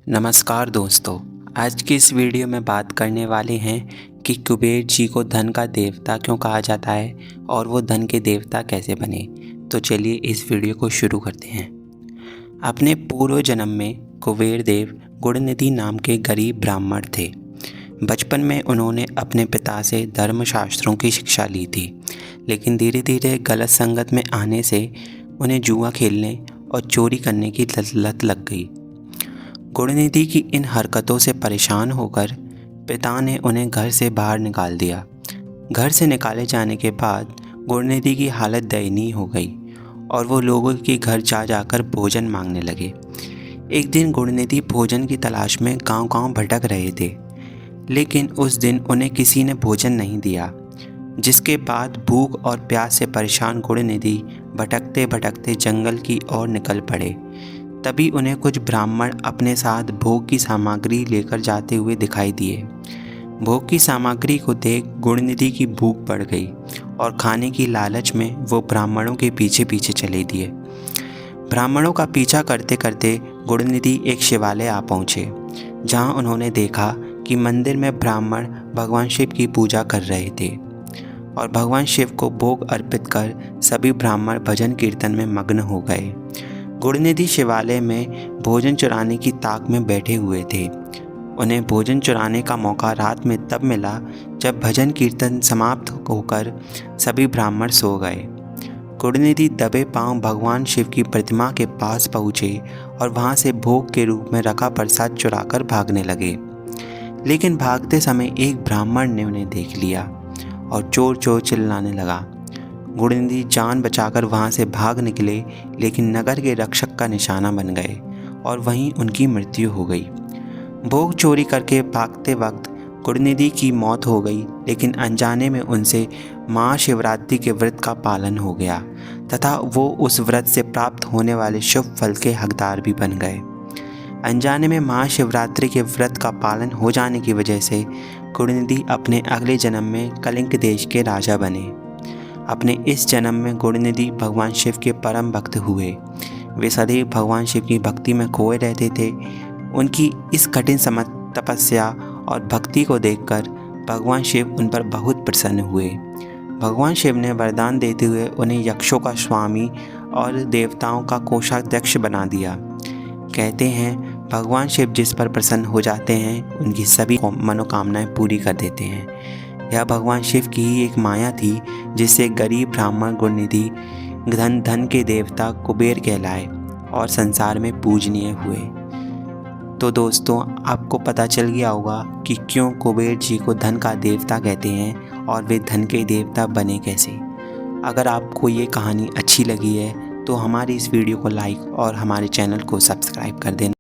नमस्कार दोस्तों, आज की इस वीडियो में बात करने वाले हैं कि कुबेर जी को धन का देवता क्यों कहा जाता है और वो धन के देवता कैसे बने। तो चलिए इस वीडियो को शुरू करते हैं। अपने पूर्व जन्म में कुबेर देव गुणनिधि नाम के गरीब ब्राह्मण थे। बचपन में उन्होंने अपने पिता से धर्मशास्त्रों की शिक्षा ली थी, लेकिन धीरे धीरे गलत संगत में आने से उन्हें जुआ खेलने और चोरी करने की लत लग गई। गुणनिधि की इन हरकतों से परेशान होकर पिता ने उन्हें घर से बाहर निकाल दिया। घर से निकाले जाने के बाद गुणनिधि की हालत दयनीय हो गई और वो लोगों के घर जा जाकर भोजन मांगने लगे। एक दिन गुणनिधि भोजन की तलाश में गांव-गांव भटक रहे थे, लेकिन उस दिन उन्हें किसी ने भोजन नहीं दिया, जिसके बाद भूख और प्यास से परेशान गुणनिधि भटकते भटकते जंगल की ओर निकल पड़े। तभी उन्हें कुछ ब्राह्मण अपने साथ भोग की सामग्री लेकर जाते हुए दिखाई दिए। भोग की सामग्री को देख गुणनिधि की भूख बढ़ गई और खाने की लालच में वो ब्राह्मणों के पीछे पीछे चले दिए। ब्राह्मणों का पीछा करते करते गुणनिधि एक शिवालय आ पहुँचे, जहाँ उन्होंने देखा कि मंदिर में ब्राह्मण भगवान शिव की पूजा कर रहे थे और भगवान शिव को भोग अर्पित कर सभी ब्राह्मण भजन कीर्तन में मग्न हो गए। गुणनिधि शिवालय में भोजन चुराने की ताक में बैठे हुए थे। उन्हें भोजन चुराने का मौका रात में तब मिला जब भजन कीर्तन समाप्त होकर सभी ब्राह्मण सो गए। गुणनिधि दबे पांव भगवान शिव की प्रतिमा के पास पहुँचे और वहां से भोग के रूप में रखा प्रसाद चुराकर भागने लगे। लेकिन भागते समय एक ब्राह्मण ने उन्हें देख लिया और चोर चोर चिल्लाने लगा। गुणनिधि जान बचाकर वहां से भाग निकले, लेकिन नगर के रक्षक का निशाना बन गए और वहीं उनकी मृत्यु हो गई। भोग चोरी करके भागते वक्त गुणनिधि की मौत हो गई, लेकिन अनजाने में उनसे महाशिवरात्रि के व्रत का पालन हो गया तथा वो उस व्रत से प्राप्त होने वाले शुभ फल के हकदार भी बन गए। अनजाने में महाशिवरात्रि के व्रत का पालन हो जाने की वजह से गुणनिधि अपने अगले जन्म में कलिंग देश के राजा बने। अपने इस जन्म में गुणनिधि भगवान शिव के परम भक्त हुए। वे सदैव भगवान शिव की भक्ति में खोए रहते थे। उनकी इस कठिन तपस्या और भक्ति को देखकर भगवान शिव उन पर बहुत प्रसन्न हुए। भगवान शिव ने वरदान देते हुए उन्हें यक्षों का स्वामी और देवताओं का कोषाध्यक्ष बना दिया। कहते हैं भगवान शिव जिस पर प्रसन्न हो जाते हैं उनकी सभी मनोकामनाएं पूरी कर देते हैं। यह भगवान शिव की ही एक माया थी, जिससे गरीब ब्राह्मण गुणनिधि धन के देवता कुबेर कहलाए और संसार में पूजनीय हुए। तो दोस्तों, आपको पता चल गया होगा कि क्यों कुबेर जी को धन का देवता कहते हैं और वे धन के देवता बने कैसे। अगर आपको ये कहानी अच्छी लगी है तो हमारी इस वीडियो को लाइक और हमारे चैनल को सब्सक्राइब कर देना।